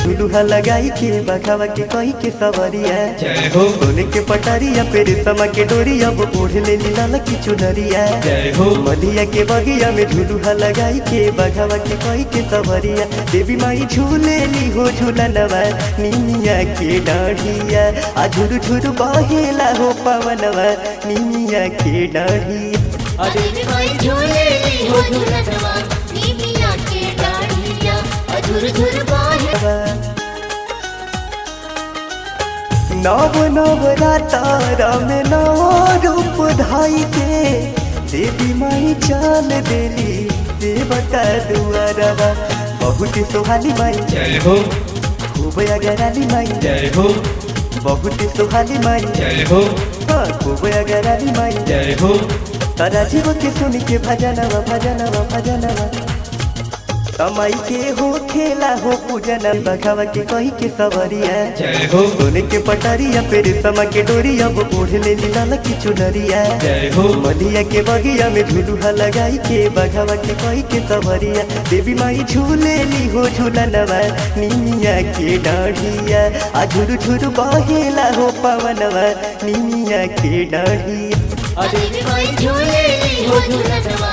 झुलुहा लगाई के बघावा के कही के सवरिया जय हो सोने के पटारिया पे रेशमा के डोरिया वो ओढ़ ले लाल की चुनरिया जय हो मलिया के बगिया में झुलुहा लगाई के बघावा के कही के सवरिया देवी माई झूले ली हो झूलनवा निमिया के डाढ़िया आ झुरु झुरु बहेला हो पवनवा निमिया के डाढ़िया देवी माई झूले ली हो झूलनवा निमिया के डाढ़िया झुर झुर बहे नव नवरातारा में नव रूप धाई के देवी माई चाल देली देवता दुआरवा बहुत सोहाली माई जय हो खूब अगराली माई जय हो बहुत सोहाली माई जय हो हाँ खूब अगराली माई जय हो तारा जीव के सुन के भजनवा भजनवा भजनवा तमाई के हो खेला हो पूजन बघावा के कही के सवरिया जय हो सोने के पटारिया पे रेशमा के डोरिया वो ओढ़ ले लाल की चुनरिया जय हो मलिया के बगिया में झुलुहा लगाई के बघावा के कही के सवरिया देवी माई झूले ली हो झूलनवा निमिया के डाढ़िया आ झुरु झुरु बहेला हो पवनवा निमिया के डाढ़िया देवी माई झूले ली हो झूलनवा